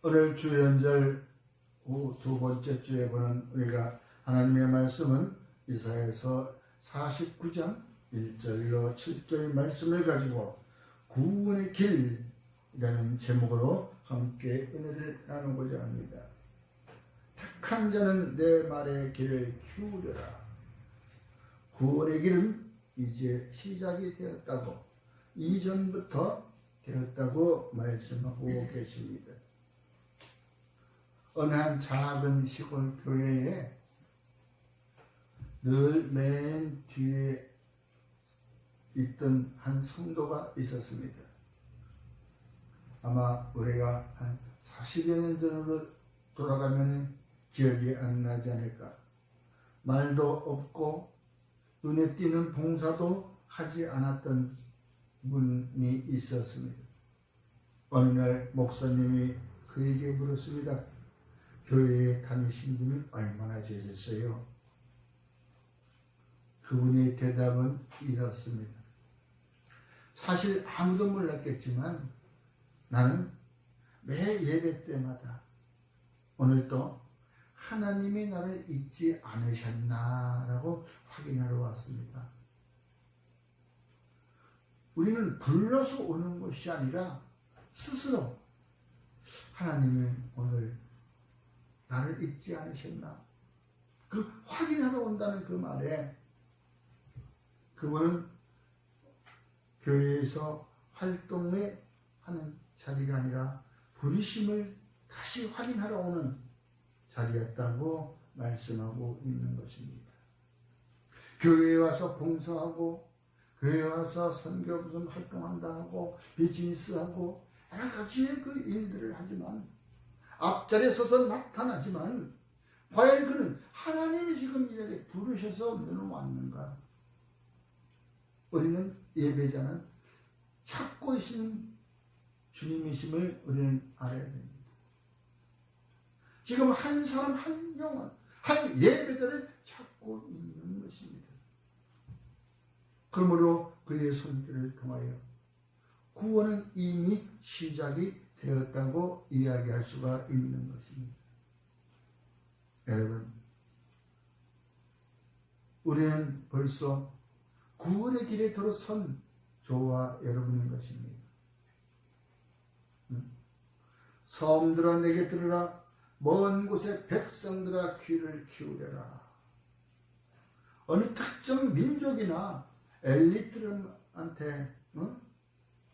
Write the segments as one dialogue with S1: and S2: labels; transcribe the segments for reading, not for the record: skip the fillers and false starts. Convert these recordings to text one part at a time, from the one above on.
S1: 오늘 주연절 후 두 번째 주에 보는 우리가 하나님의 말씀은 이사야서 49장 1절로 7절 말씀을 가지고 구원의 길이라는 제목으로 함께 은혜를 나누고자 합니다. 택한 자는 내 말의 길을 기울여라. 구원의 길은 이제 시작이 되었다고, 이전부터 되었다고 말씀하고 계십니다. 어느 한 작은 시골 교회에 늘 맨 뒤에 있던 한 성도가 있었습니다. 아마 우리가 한 40여 년 전으로 돌아가면 기억이 안 나지 않을까. 말도 없고 눈에 띄는 봉사도 하지 않았던 분이 있었습니다. 어느 날 목사님이 그에게 물었습니다. 교회에 다니신 지는 얼마나 되셨어요? 그분의 대답은 이렇습니다. 사실 아무도 몰랐겠지만 나는 매 예배 때마다 오늘도 하나님이 나를 잊지 않으셨나라고 확인하러 왔습니다. 우리는 불러서 오는 것이 아니라 스스로 하나님이 오늘 나를 잊지 않으셨나? 그 확인하러 온다는 그 말에 그분은 교회에서 활동을 하는 자리가 아니라 부르심을 다시 확인하러 오는 자리였다고 말씀하고 있는 것입니다. 교회에 와서 봉사하고 교회에 와서 선교 무슨 활동한다 하고 비즈니스하고 여러 가지의 그 일들을 하지만 앞자리에 서서 나타나지만 과연 그는 하나님이 지금 이 자리에 부르셔서 우리는 왔는가? 우리는 예배자는 찾고 계시는 주님이심을 우리는 알아야 됩니다. 지금 한 사람 한 영혼 한 예배자를 찾고 있는 것입니다. 그러므로 그의 손길을 통하여 구원은 이미 시작이 되었다고 이야기할 수가 있는 것입니다. 여러분, 우리는 벌써 구원의 길에 들어선 저와 여러분인 것입니다. 섬들아 내게 들으라. 먼 곳의 백성들아 귀를 기울여라. 어느 특정 민족이나 엘리트들한테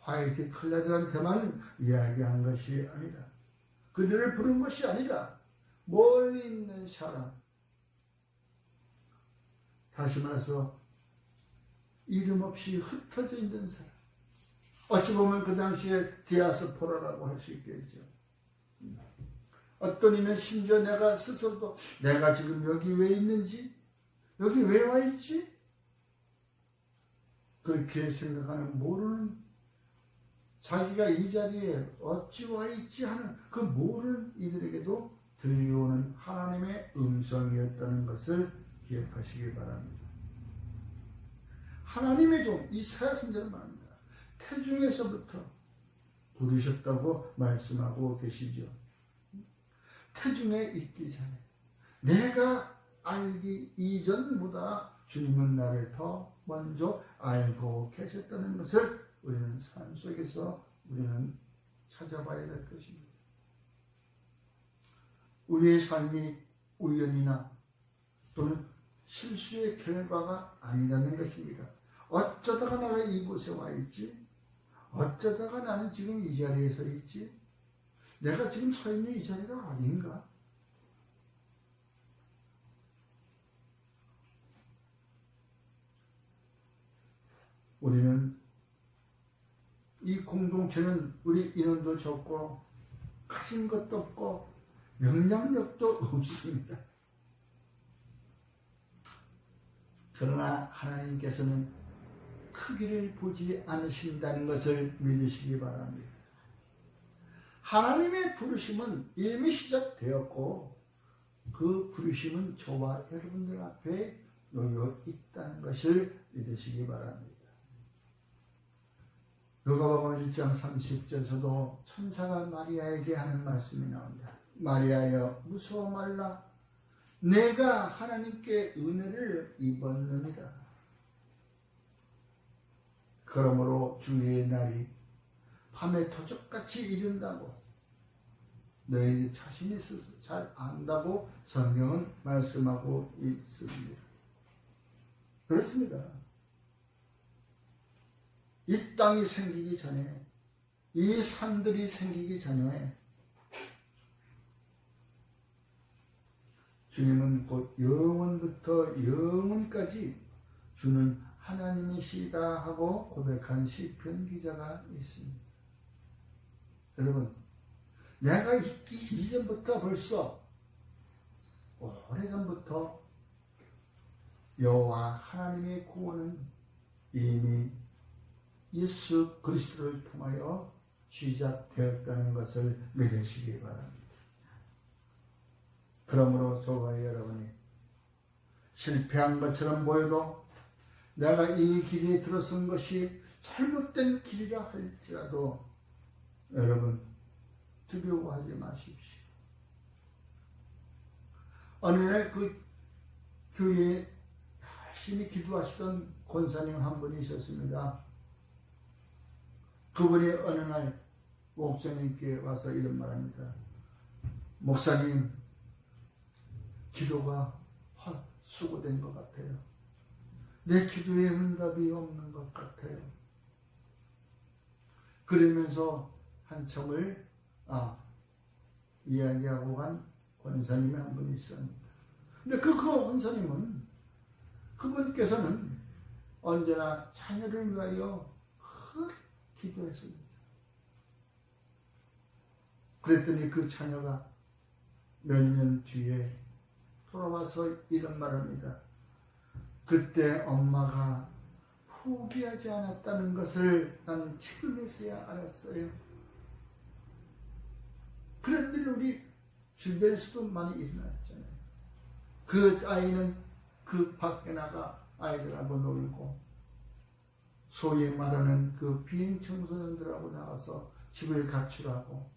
S1: 화이트 클레드한테만 이야기한 것이 아니라 그들을 부른 것이 아니라 멀리 있는 사람, 다시 말해서 이름 없이 흩어져 있는 사람, 어찌 보면 그 당시에 디아스포라라고 할 수 있겠죠. 어떤 이는 심지어 내가 스스로도 내가 지금 여기 왜 있는지, 여기 왜 와 있지? 그렇게 생각하는 모르는, 자기가 이 자리에 어찌 와 있지 하는 그 모르는 이들에게도 들려오는 하나님의 음성이었다는 것을 기억하시기 바랍니다. 하나님의 종 이사야 선지자는 말합니다. 태중에서부터 부르셨다고 말씀하고 계시죠. 태중에 있기 전에 내가 알기 이전보다 주님은 나를 더 먼저 알고 계셨다는 것을 우리는 삶 속에서 우리는 찾아봐야 될 것입니다. 우리의 삶이 우연이나 또는 실수의 결과가 아니라는 것입니다. 어쩌다가 내가 이곳에 와 있지? 어쩌다가 나는 지금 이 자리에 서 있지? 내가 지금 서 있는 이 자리가 어딘가? 우리는 이 공동체는 우리 인원도 적고 가진 것도 없고 영향력도 없습니다. 그러나 하나님께서는 크기를 보지 않으신다는 것을 믿으시기 바랍니다. 하나님의 부르심은 이미 시작되었고 그 부르심은 저와 여러분들 앞에 놓여 있다는 것을 믿으시기 바랍니다. 누가복음 1장 30절에서도 천사가 마리아에게 하는 말씀이 나옵니다. 마리아여 무서워 말라. 내가 하나님께 은혜를 입었느니라. 그러므로 주의 날이 밤에 도적같이 이른다고 너희 자신이 스스로 잘 안다고 성경은 말씀하고 있습니다. 그렇습니다. 이 땅이 생기기 전에, 이 산들이 생기기 전에 주님은 곧 영원부터 영원까지 주는 하나님이시다 하고 고백한 시편 기자가 있습니다. 여러분, 내가 있기 이전부터 벌써 오래전부터 여호와 하나님의 구원은 이미 예수 그리스도를 통하여 시작되었다는 것을 믿으시기 바랍니다. 그러므로 저와 여러분이 실패한 것처럼 보여도 내가 이 길에 들어선 것이 잘못된 길이라 할지라도 여러분 두려워하지 마십시오. 어느 날 그 교회에 열심히 기도하시던 권사님 한 분이 있었습니다. 그분이 어느 날 목사님께 와서 이런 말합니다. 목사님, 기도가 수고된 것 같아요. 내 기도에 응답이 없는 것 같아요. 그러면서 한참을 이야기하고 간 권사님이 한 분이 있었습니다. 근데 그 권사님은 그분께서는 언제나 자녀를 위하여 기도했습니다. 그랬더니 그 자녀가 몇 년 뒤에 돌아와서 이런 말을 합니다. 그때 엄마가 포기하지 않았다는 것을 난 지금에서야 알았어요. 그런 일이 우리 주변에서도 많이 일어났잖아요. 그 아이는 그 밖에 나가 아이들하고 놀고 소위 말하는 그 비행 청소년들하고 나가서 집을 가출하고,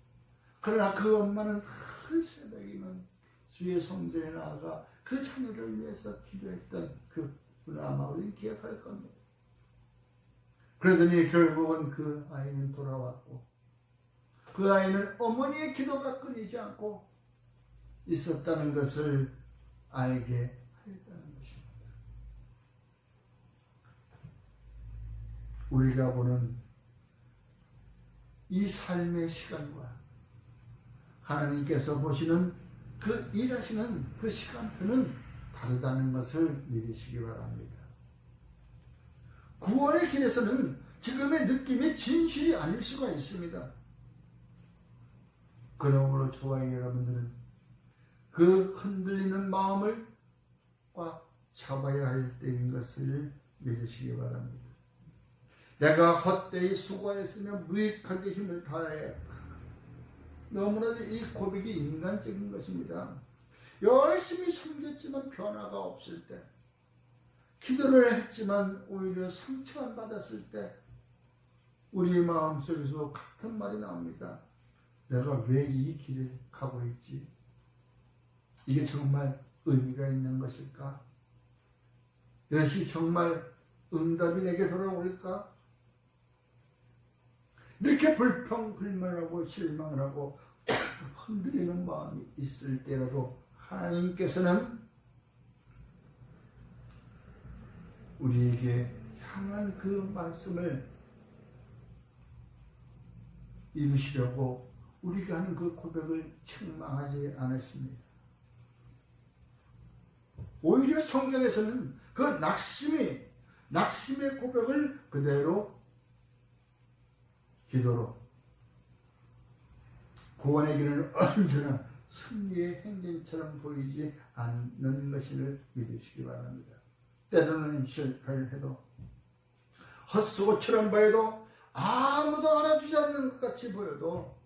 S1: 그러나 그 엄마는 그 새벽이면 주의 성전에 나아가 그 자녀를 위해서 기도했던 그분을 아마 우리는 기억할 겁니다. 그러더니 결국은 그 아이는 돌아왔고, 그 아이는 어머니의 기도가 끊이지 않고 있었다는 것을 알게 하였다는 것입니다. 우리가 보는 이 삶의 시간과 하나님께서 보시는 그 일하시는 그 시간표는 다르다는 것을 믿으시기 바랍니다. 구원의 길에서는 지금의 느낌이 진실이 아닐 수가 있습니다. 그러므로 저와 여러분들은 그 흔들리는 마음을 꽉 잡아야 할 때인 것을 믿으시기 바랍니다. 내가 헛되이 수고했으면 무익하게 힘을 다해. 너무나도 이 고백이 인간적인 것입니다. 열심히 섬겼지만 변화가 없을 때, 기도를 했지만 오히려 상처만 받았을 때 우리의 마음속에서 같은 말이 나옵니다. 내가 왜 이 길을 가고 있지? 이게 정말 의미가 있는 것일까? 이것이 정말 응답이 내게 돌아올까? 이렇게 불평불만하고 실망을 하고 흔들리는 마음이 있을 때라도 하나님께서는 우리에게 향한 그 말씀을 이루시려고 우리가 하는 그 고백을 책망하지 않으십니다. 오히려 성경에서는 그 낙심의 고백을 그대로 기도로, 구원의 길은 언제나 승리의 행진처럼 보이지 않는 것을 믿으시기 바랍니다. 때로는 실패를 해도, 헛수고처럼 보여도, 아무도 알아주지 않는 것 같이 보여도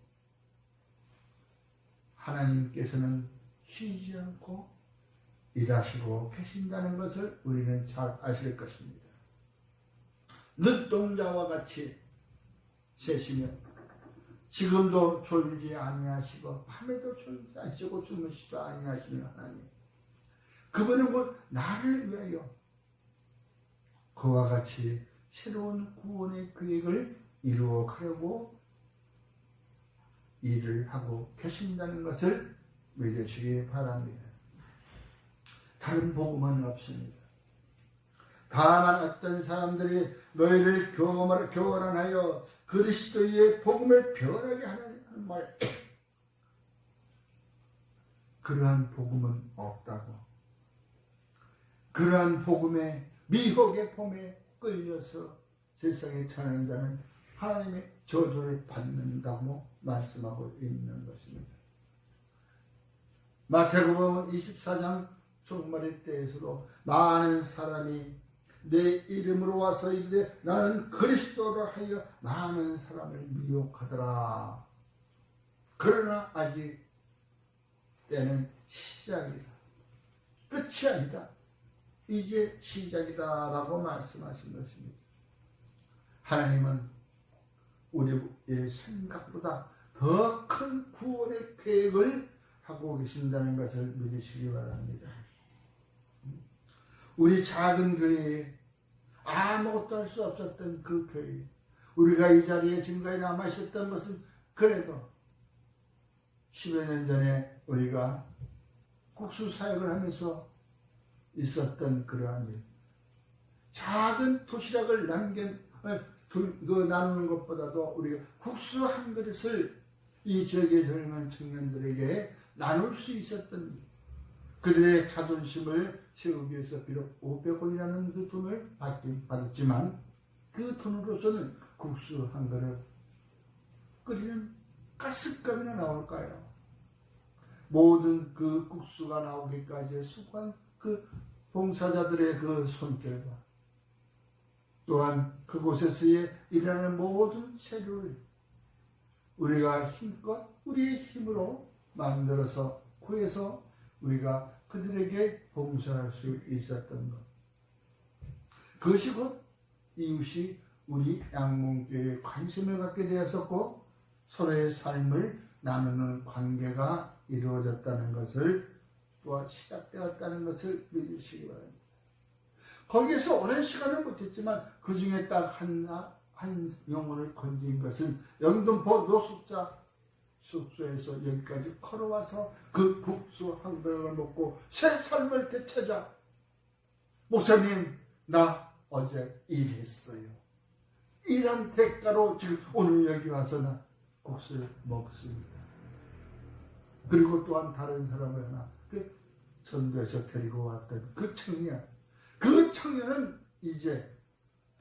S1: 하나님께서는 쉬지 않고 일하시고 계신다는 것을 우리는 잘 아실 것입니다. 눈동자와 같이 세시며 지금도 졸지 아니하시고 밤에도 졸지 않으시고 주무시도 아니하시는 하나님, 그분은 곧 나를 위하여 그와 같이 새로운 구원의 계획을 이루어 가려고 일을 하고 계신다는 것을 믿으시기 바랍니다. 다른 복음은 없습니다. 다만 어떤 사람들이 너희를 교란하여 그리스도의 복음을 변하게 하는 말, 그러한 복음은 없다고, 그러한 복음의 미혹의 폼에 끌려서 세상에 전하는 자는 하나님의 저주를 받는다고 말씀하고 있는 것입니다. 마태복음 24장 종말의 때에서도 많은 사람이 내 이름으로 와서 이르되 나는 그리스도라 하여 많은 사람을 미혹하더라. 그러나 아직 때는 시작이다. 끝이 아니다. 이제 시작이다 라고 말씀하신 것입니다. 하나님은 우리의 생각보다 더 큰 구원의 계획을 하고 계신다는 것을 믿으시기 바랍니다. 우리 작은 교회에 아무것도 할 수 없었던 그 교회, 우리가 이 자리에 지금까지 남아 있었던 것은 그래도 10여 년 전에 우리가 국수 사역을 하면서 있었던 그러한 일, 작은 도시락을 나누는 것보다도 우리가 국수 한 그릇을 이 지역의 젊은 청년들에게 나눌 수 있었던 일, 그들의 자존심을 세우기 위해서 비록 500원이라는 그 돈을 받았지만 그 돈으로서는 국수 한 그릇 끓이는 가스값이나 나올까요? 모든 그 국수가 나오기까지 수고한 그 봉사자들의 그 손길과 또한 그곳에서의 일하는 모든 재료를 우리가 힘껏 우리의 힘으로 만들어서 구해서 우리가 그들에게 봉사할 수 있었던 것, 그것이 곧 이웃이 우리 양몽교회에 관심을 갖게 되었었고 서로의 삶을 나누는 관계가 이루어졌다는 것을 또한 시작되었다는 것을 믿으시기 바랍니다. 거기에서 오랜 시간을 못했지만 그 중에 딱 한 영혼을 건진 것은 영등포 노숙자 숙소에서 여기까지 걸어와서 그 국수 한 그릇을 먹고 새 삶을 되찾아, 목사님 나 어제 일했어요. 일한 대가로 지금 오늘 여기 와서 나 국수를 먹습니다. 그리고 또한 다른 사람을 하나 그 전도에서 데리고 왔던 그 청년은 이제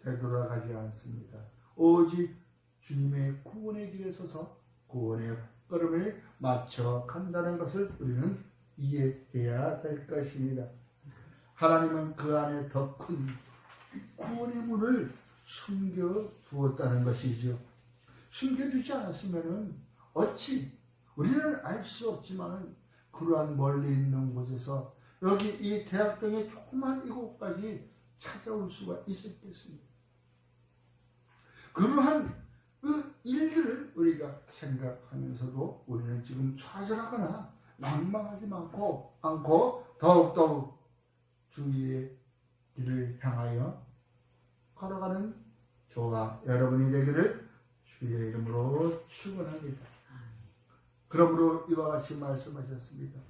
S1: 되돌아가지 않습니다. 오직 주님의 구원의 길에 서서 구원의 걸음을 맞춰 간다는 것을 우리는 이해해야 될 것입니다. 하나님은 그 안에 더 큰 구원의 문을 숨겨두었다는 것이죠. 숨겨두지 않았으면 어찌 우리는 알 수 없지만 그러한 멀리 있는 곳에서 여기 이 대학동의 조그만 이곳까지 찾아올 수가 있었겠습니다. 그러한 그 일들을 우리가 생각하면서도 우리는 지금 좌절하거나 낭망하지 않고 더욱더욱 주의 길을 향하여 걸어가는 저와 여러분이 되기를 주의 이름으로 축원합니다. 그러므로 이와 같이 말씀하셨습니다.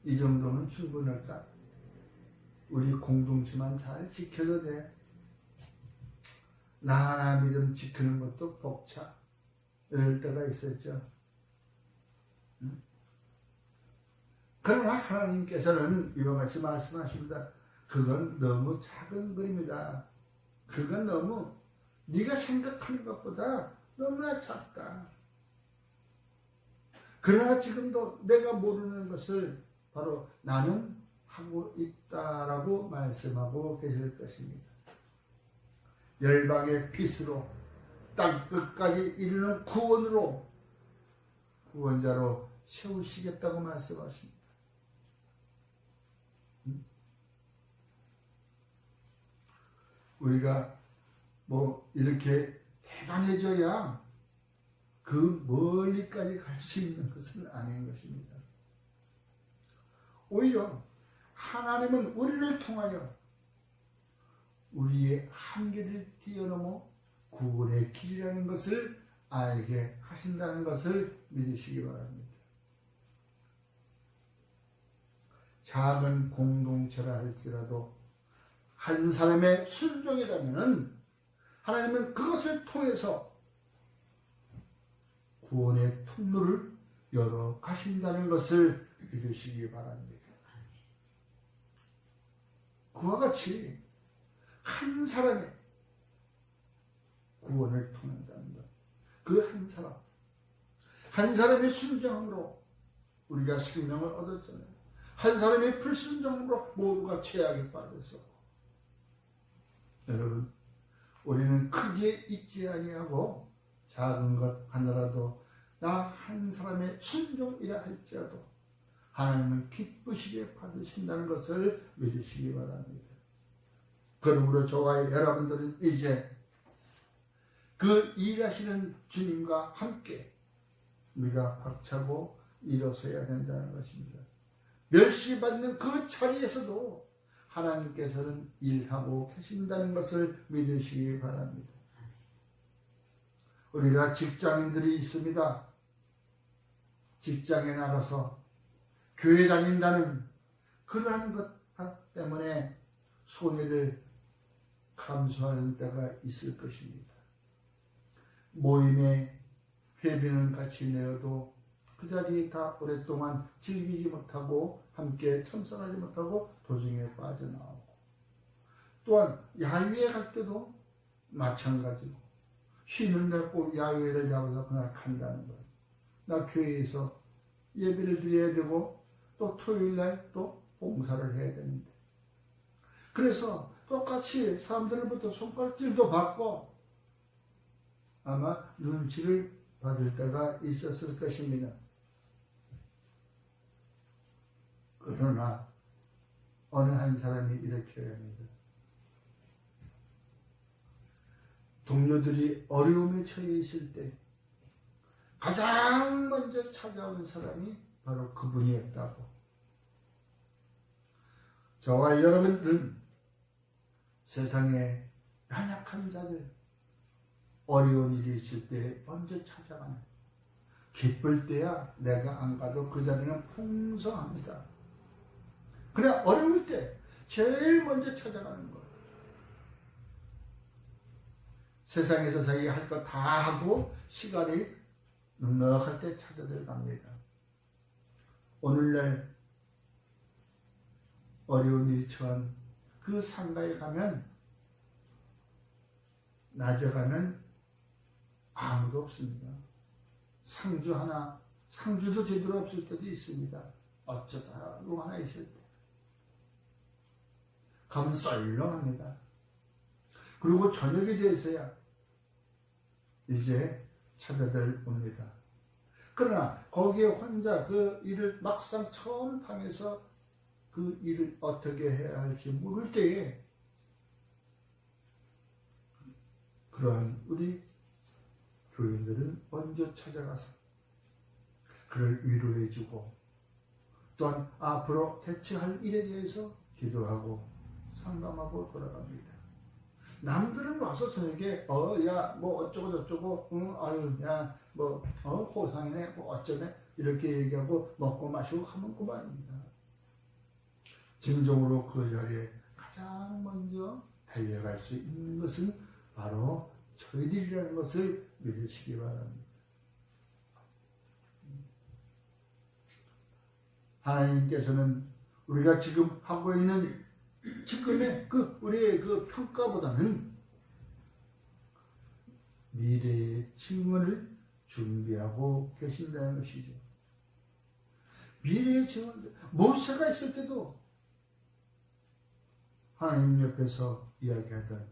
S1: 이 정도면 충분할까? 우리 공동체만 잘 지켜도 돼. 나 하나 믿음 지키는 것도 벅차. 이럴 때가 있었죠. 그러나 하나님께서는 이와 같이 말씀하십니다. 그건 너무 작은 그림이다. 그건 너무 네가 생각하는 것보다 너무나 작다. 그러나 지금도 내가 모르는 것을 바로 나는 하고 있다라고 말씀하고 계실 것입니다. 열방의 빛으로 땅 끝까지 이르는 구원자로 세우시겠다고 말씀하십니다. 우리가 이렇게 대단해져야 그 멀리까지 갈 수 있는 것은 아닌 것입니다. 오히려 하나님은 우리를 통하여 우리의 한계를 뛰어넘어 구원의 길이라는 것을 알게 하신다는 것을 믿으시기 바랍니다. 작은 공동체라 할지라도 한 사람의 순종이라면 하나님은 그것을 통해서 구원의 통로를 열어 가신다는 것을 믿으시기 바랍니다. 그와 같이 한 사람의 구원을 통한다는 것, 그 한 사람의 순종으로 우리가 생명을 얻었잖아요. 한 사람의 불순종으로 모두가 죄악에 빠졌었고, 여러분, 우리는 크게 잊지 아니하고 작은 것 하나라도 나 한 사람의 순종이라 할지라도 하나님은 기쁘시게 받으신다는 것을 믿으시기 바랍니다. 그러므로 저와 여러분들은 이제 그 일하시는 주님과 함께 우리가 박차고 일어서야 된다는 것입니다. 멸시받는 그 자리에서도 하나님께서는 일하고 계신다는 것을 믿으시기 바랍니다. 우리가 직장인들이 있습니다. 직장에 나가서 교회 다닌다는 그러한 것 때문에 손해를 감수하는 때가 있을 것입니다. 모임에 회비는 같이 내어도 그 자리에 다 오랫동안 즐기지 못하고 함께 참석하지 못하고 도중에 빠져나오고, 또한 야유회 갈 때도 마찬가지고 쉬는 날 꼭 야유회를 잡아서 그날 간다는 거예요. 나 교회에서 예배를 드려야 되고 또 토요일 날 또 봉사를 해야 됩니다. 그래서 똑같이 사람들로부터 손가락질도 받고 아마 눈치를 받을 때가 있었을 것입니다. 그러나 어느 한 사람이 이렇게 합니다. 동료들이 어려움에 처해 있을 때 가장 먼저 찾아온 사람이 바로 그분이었다고. 저와 여러분들은 세상에 연약한 자들, 어려운 일이 있을 때 먼저 찾아가는, 기쁠 때야 내가 안 가도 그 자리는 풍성합니다. 그래, 어려울 때 제일 먼저 찾아가는 거예요. 세상에서 자기가 할 거 다 하고 시간이 넉넉할 때 찾아들어갑니다. 오늘날 어려운 일이 처한 그 상가에 가면, 낮에 가면 아무도 없습니다. 상주 하나, 상주도 제대로 없을 때도 있습니다. 어쩌다 누구 하나 있을 때 가면 썰렁합니다. 그리고 저녁이 돼서야 이제 찾아들 옵니다. 그러나 거기에 혼자 그 일을 막상 처음 당해서 그 일을 어떻게 해야 할지 모를 때에 그러한 우리 교인들은 먼저 찾아가서 그를 위로해주고, 또한 앞으로 대처할 일에 대해서 기도하고 상담하고 돌아갑니다. 남들은 와서 저에게 야 뭐 어쩌고 저쩌고 아유 야 뭐 호상이네 뭐 어쩌네 이렇게 얘기하고 먹고 마시고 가면 그만입니다. 진정으로 그 자리에 가장 먼저 달려갈 수 있는 것은 바로 저희들이라는 것을 믿으시기 바랍니다. 하나님께서는 우리가 지금 하고 있는 지금의 우리의 그 평가보다는 미래의 증언을 준비하고 계신다는 것이죠. 미래의 증언, 모세가 있을 때도 하나님 옆에서 이야기하던,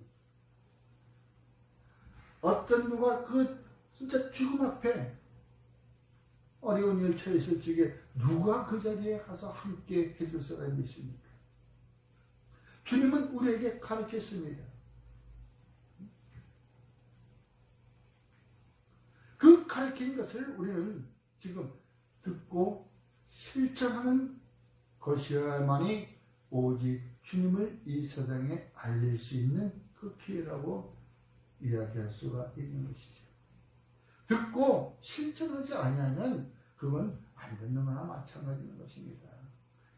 S1: 어떤 누가 그 진짜 죽음 앞에 어려운 일 처해 있을 적에 누가 그 자리에 가서 함께 해줄 사람이 있습니까? 주님은 우리에게 가르쳤습니다. 가르친 것을 우리는 지금 듣고 실천하는 것이어야만이 오직 주님을 이 세상에 알릴 수 있는 그 기회라고 이야기할 수가 있는 것이죠. 듣고 실천하지 아니하면 그건 안 듣는 거나 마찬가지인 것입니다.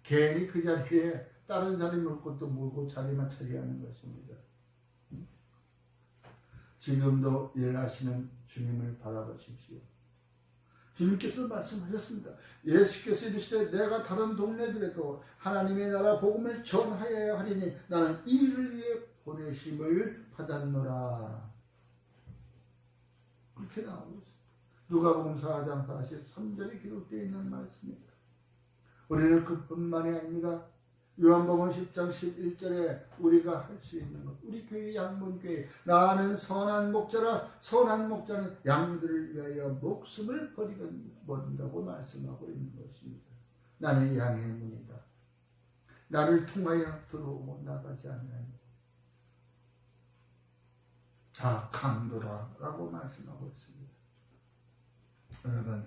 S1: 괜히 그 자리에 다른 사람이 물 것도 물고 자리만 차지하는 것입니다. 지금도 일하시는 주님을 바라보십시오. 주님께서 말씀하셨습니다. 예수께서 이르시되 내가 다른 동네들에도 하나님의 나라 복음을 전하여야 하리니 나는 이를 위해 보내심을 받았노라. 그렇게 나오고 있습니다. 누가복음 4장 43절에 기록되어 있는 말씀입니다. 우리는 그뿐만이 아닙니다. 요한복음 10장 11절에 우리가 할 수 있는 것, 우리 교회 양문교회 나는 선한 목자라 선한 목자는 양들을 위하여 목숨을 버린다고 말씀하고 있는 것입니다. 나는 양의 문이다. 나를 통하여 들어오고 나가지 않으니 다 강도라 라고 말씀하고 있습니다. 여러분,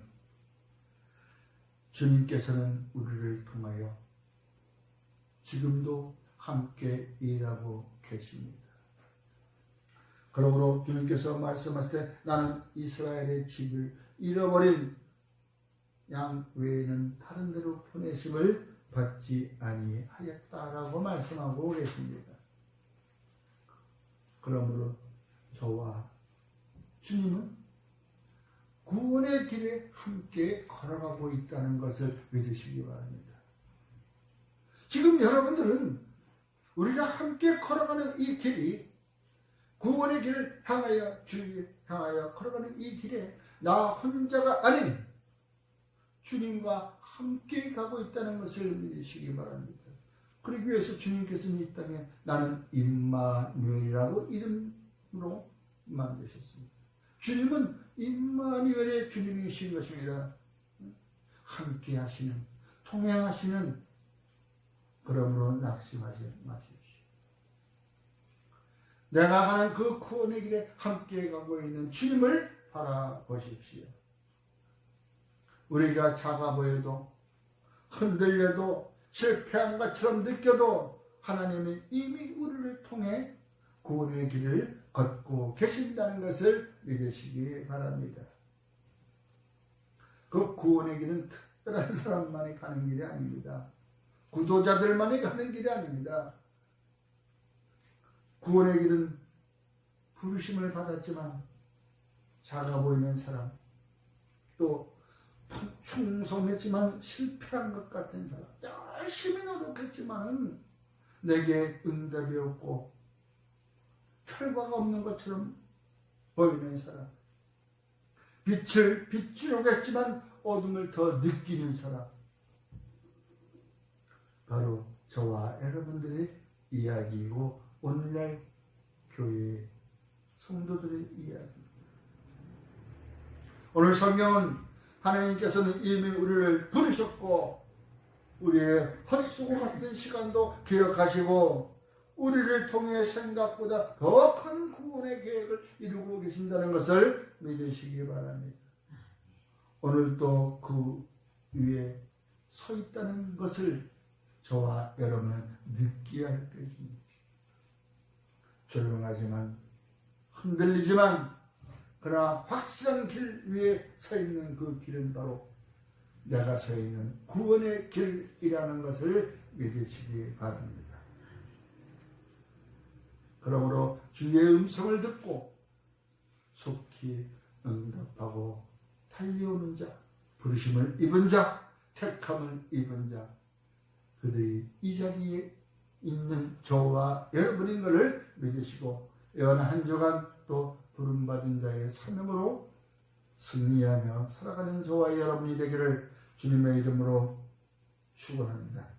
S1: 주님께서는 우리를 통하여 지금도 함께 일하고 계십니다. 그러므로 주님께서 말씀하실 때 나는 이스라엘의 집을 잃어버린 양 외에는 다른 데로 보내심을 받지 아니하였다라고 말씀하고 계십니다. 그러므로 저와 주님은 구원의 길에 함께 걸어가고 있다는 것을 믿으시기 바랍니다. 지금 여러분들은 우리가 함께 걸어가는 이 길이 구원의 길을 향하여 주를 향하여 걸어가는 이 길에 나 혼자가 아닌 주님과 함께 가고 있다는 것을 믿으시기 바랍니다. 그러기 위해서 주님께서는 이 땅에 나는 임마누엘이라고 이름으로 만드셨습니다. 주님은 임마누엘의 주님이신 것입니다. 함께 하시는, 통행하시는. 그러므로 낙심하지 마십시오. 내가 가는 그 구원의 길에 함께 가고 있는 주님을 바라보십시오. 우리가 작아 보여도 흔들려도 실패한 것처럼 느껴도 하나님은 이미 우리를 통해 구원의 길을 걷고 계신다는 것을 믿으시기 바랍니다. 그 구원의 길은 특별한 사람만이 가는 길이 아닙니다. 구도자들만이 가는 길이 아닙니다. 구원의 길은 부르심을 받았지만 작아 보이는 사람, 또 충성했지만 실패한 것 같은 사람, 열심히 노력했지만 내게 응답이 없고 결과가 없는 것처럼 보이는 사람, 빛을 비추려고 했지만 어둠을 더 느끼는 사람, 바로 저와 여러분들의 이야기이고 오늘날 교회 성도들의 이야기입니다. 오늘 성경은 하나님께서는 이미 우리를 부르셨고 우리의 헛수고 같은 시간도 기억하시고 우리를 통해 생각보다 더 큰 구원의 계획을 이루고 계신다는 것을 믿으시기 바랍니다. 오늘도 그 위에 서 있다는 것을 저와 여러분은 느껴야 할 것입니다. 조용하지만 흔들리지만 그러나 확실한 길 위에 서 있는 그 길은 바로 내가 서 있는 구원의 길이라는 것을 믿으시기 바랍니다. 그러므로 주의 음성을 듣고 속히 응답하고 달려오는 자, 부르심을 입은 자, 택함을 입은 자, 그들이 이 자리에 있는 저와 여러분인 것을 믿으시고 연 한 주간 또 부름받은 자의 사명으로 승리하며 살아가는 저와 여러분이 되기를 주님의 이름으로 축원합니다.